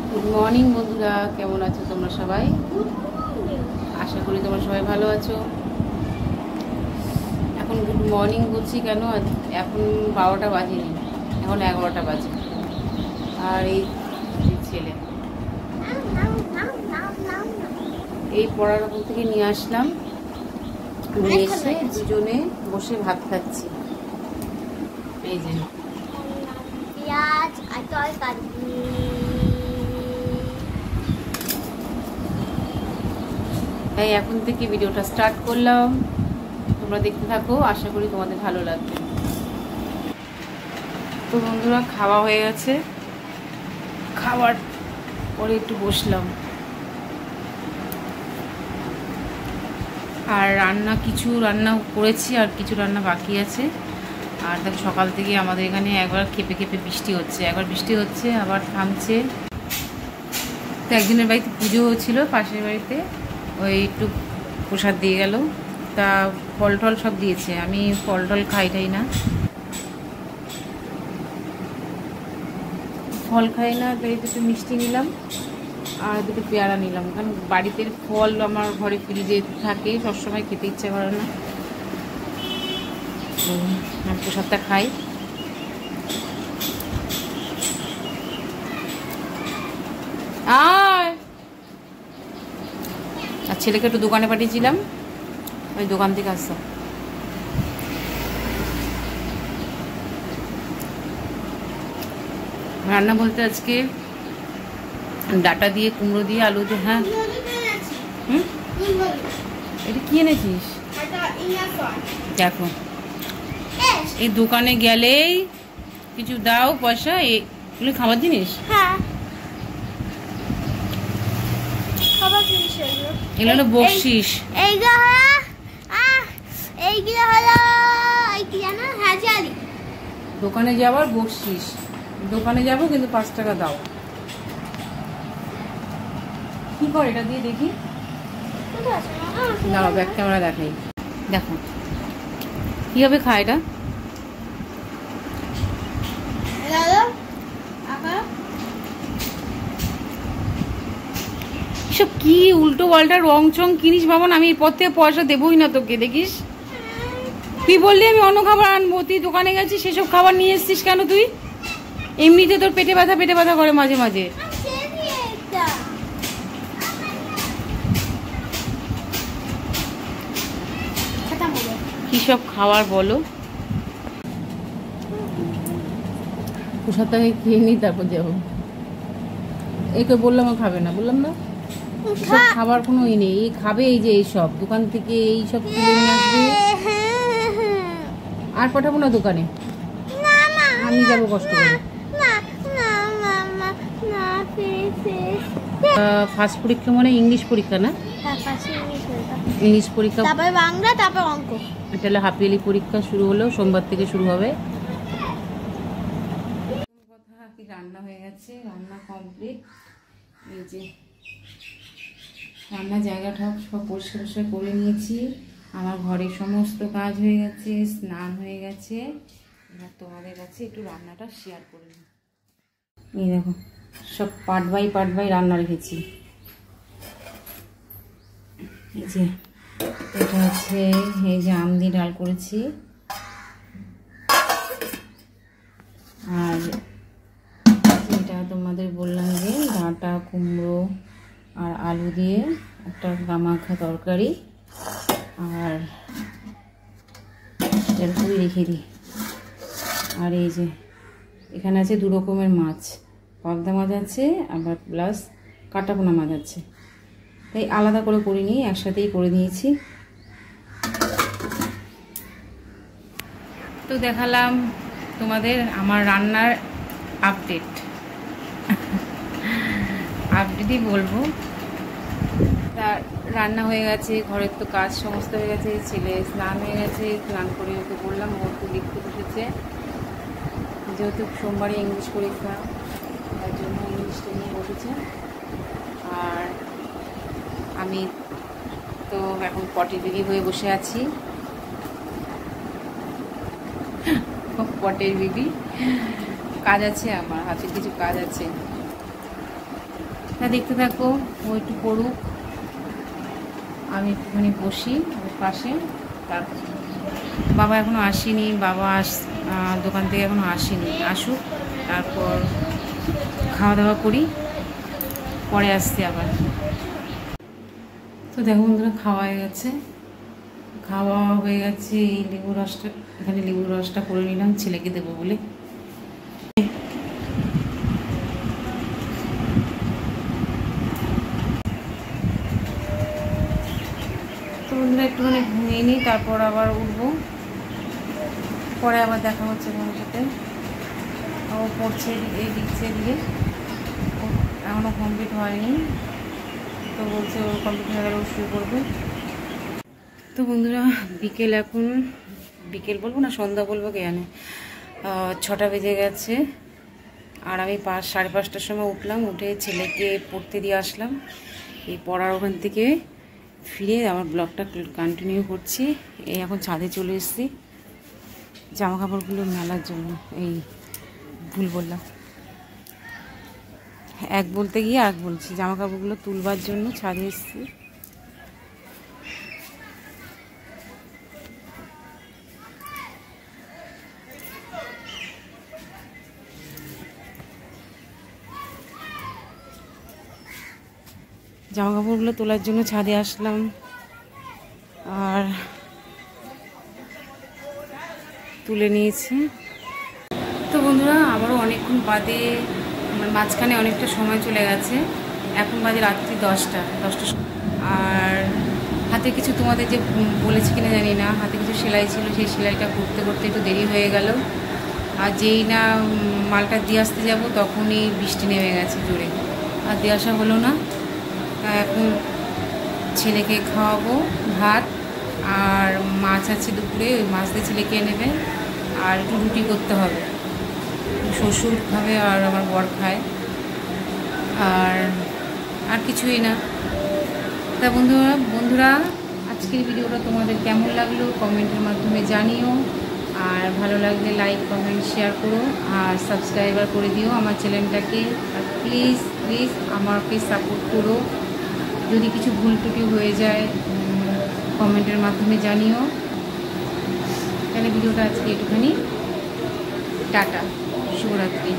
Good morning বন্ধুরা, কেমন আছো তোমরা সবাই? আশা করি তোমরা সবাই ভালো আছো। এখন গুড মর্নিং বলছি কেন, এখন 12টা বাজেনি, এখন 11টা বাজে। আর এই ছেলে এই পড়ার থেকে নিয়ে আসলাম, নিয়ে এসে দুজনে বসে ভাত খাচ্ছি। এই যে পেঁয়াজ আর তরকারি। তাই এখন থেকে ভিডিওটা স্টার্ট করলাম, তোমরা দেখতে থাকো, আশা করি তোমাদের ভালো লাগবে। তো বন্ধুরা, খাওয়া হয়ে গেছে, খাওয়ার পরে একটু বসলাম। আর কিছু রান্না করেছি আর কিছু রান্না বাকি আছে। আর দেখো সকাল থেকে আমাদের এখানে একবার খেপে খেপে বৃষ্টি হচ্ছে, একবার বৃষ্টি হচ্ছে আবার থামছে। তো একজনের বাড়িতে পুজো হচ্ছিল, পাশের বাড়িতে, ওই একটু প্রসাদ দিয়ে গেল, তা ফল টল সব দিয়েছে। আমি ফল টল খাই না, ফল খাই না, তাই একটু মিষ্টি নিলাম আর দুটো পেয়ারা নিলাম, কারণ বাড়িতে ফল আমার ঘরে ফ্রিজে থাকে, সবসময় খেতে ইচ্ছা করে না, আমি প্রসাদটা খাই। আর ছেলেকে একটু দোকানে পাঠিয়েছিলাম, ওই দোকান থেকে আসতাম। রান্না বলতে আজকে ডাটা দিয়ে, কুমড়ো দিয়ে, আলু দিয়ে। হ্যাঁ, এটা কি এনেছিস? দেখো, এই দোকানে গেলেই কিছু দাও পয়সা, এগুলো খাবার জিনিস। এগুলো হলো বকশিস। দোকানে যাওয়ার বকশিস, দোকানে যাবো কিন্তু 5 টাকা দাও। কি করে এটা দিয়ে দেখি, দাঁড়াও ব্যাক ক্যামেরা দেখাই। দেখো কিভাবে খায় এটা। সব কি উল্টো পাল্টা রং চং কিনিস বাবা, আমি এর পর থেকে পয়সা দেবোই না তোকে। দেখিস, তুই বললি আমি অন্য খাবার আনবো, তুই দোকানে গেছিস সেসব খাবার নিয়ে এসছিস কেন? তুই এমনিতে তোর পেটে ব্যথা করে মাঝে মাঝে। কি সব খাবার বলো? প্রসাদটাকে খেয়ে নি, তারপর যাবো। একে বললাম খাবে না, বললাম না, সব খাবার কোনো নেই, এই খাবে এই যে এইসব দোকান থেকে এইসব কিনে নিয়ে আসবে। আর পাঠাবো না দোকানে, আমি যাবো কষ্ট করে। ফার্স্ট পরীক্ষা মানে ইংলিশ পরীক্ষা না? ইংলিশ পরীক্ষা, তারপরে বাংলা, তারপর অঙ্ক। এটা হলো হাফ ইয়ারলি পরীক্ষা, শুরু হলো সোমবার থেকে শুরু হবে। রান্না হয়ে গেছে, রান্না কমপ্লিট। এই যে রান্নার জায়গাটা সব পরিষ্কার করে নিয়েছি, আমার ঘরের সমস্ত কাজ হয়ে গেছে, স্নান হয়ে গেছে। এবার তোমাদের কাছে একটু রান্নাটা শেয়ার করে নিই। এই দেখো সব পার্ট বাই রান্না রেখেছি। এই যে এটা হচ্ছে, এই যে আম দিয়ে ডাল করেছি, আর এটা তোমাদের বললাম যে ডাঁটা, কুমড়ো আর আলু দিয়ে একটা গামাখা তরকারি, আর এরকমই রেখে দিই। আর এই যে এখানে আছে 2 রকমের মাছ, পাবদা মাছ আছে আবার প্লাস কাটাপোনা মাছ আছে, তাই আলাদা করে করিনি, একসাথেই করে নিয়েছি। তো দেখালাম তোমাদের আমার রান্নার আপডেটই বলবো। তার রান্না হয়ে গেছে, ঘরের তো কাজ সমস্ত হয়ে গেছে, ছেলে স্নান হয়ে গেছে, স্নান করে ওকে বললাম, ও একটু লিখতে বসেছে, যেহেতু সোমবারে ইংলিশ পরীক্ষা, তার জন্য ইংলিশটা নিয়ে বসেছে। আর আমি তো এখন পটি বিবি হয়ে বসে আছি, পটের বিবি। কাজ আছে, আমার হাতে কিছু কাজ আছে। তা দেখতে থাকো, ও একটু পড়ুক, আমি একটুখানি বসি ওর পাশে। তারপর বাবা এখনও আসেনি, বাবা দোকান থেকে এখনও আসেনি, আসুক তারপর খাওয়া দাওয়া করি, পরে আসছি আবার। তো দেখো বন্ধুরা, খাওয়া হয়ে গেছে, এই লেবু রসটা, এখানে লেবু রসটা করে নিলাম ছেলেকে দেবো বলে। তো বন্ধুরা একটুখানি ঘুমিয়ে নিই, তারপর আবার উঠবো, পরে আবার দেখা হচ্ছে তোমার সাথে। ও পড়ছে, এই দিচ্ছে দিয়ে, এখনও কমপ্লিট হয়নি, তো বলছে ওর কমপ্লিট হয়ে গেলে ও শুরু করবে। তো বন্ধুরা বিকেল, এখন বিকেল বলবো না সন্ধ্যা বলবো কে জানে, 6টা বেজে গেছে। আর আমি 5:30টার সময় উঠলাম, উঠে ছেলেকে পড়তে দিয়ে আসলাম। এই পড়ার ওখান থেকে ফিরে আমার ব্লগটা কন্টিনিউ করছি। এই এখন ছাদে চলে এসেছি জামা কাপড়গুলো মেলার জন্য। এই ভুল বললাম, এক বলতে গিয়ে এক বলছি, জামা কাপড়গুলো তুলবার জন্য ছাদে এসেছি। জামা কাপড়গুলো তোলার জন্য ছাদে আসলাম, আর তুলে নিয়েছি। তো বন্ধুরা আবারও অনেকক্ষণ বাদে, আমার মাঝখানে অনেকটা সময় চলে গেছে, এখন বাজে রাত্রি 10টা। আর হাতে কিছু তোমাদের যে বলেছি কিনা জানি না, হাতে কিছু সেলাই ছিল, সেই সেলাইটা করতে করতে একটু দেরি হয়ে গেল। আর যেই না মালটা দিয়ে আসতে যাবো তখনই বৃষ্টি নেমে গেছে জোরে, আর দিয়ে আসা হলো না। এখন ছেলেকে খাওয়াবো ভাত, আর মাছ আছে দুপুরে, ওই মাছ দিয়ে ছেলেকে নেবে, আর একটু রুটি করতে হবে, শ্বশুর খাবে আর আমার বর খায়, আর কিছুই না। তা বন্ধুরা আজকের ভিডিওটা তোমাদের কেমন লাগলো কমেন্টের মাধ্যমে জানিও, আর ভালো লাগলে লাইক কমেন্ট শেয়ার করো, আর সাবস্ক্রাইবার করে দিও আমার চ্যানেলটাকে। আর প্লিজ আমাকে সাপোর্ট করো, যদি কিছু ভুল ত্রুটি হয়ে যায় কমেন্টের মাধ্যমে জানিও। তাহলে ভিডিওটা আজকে একটুখানি, টাটা, শুভরাত্রি।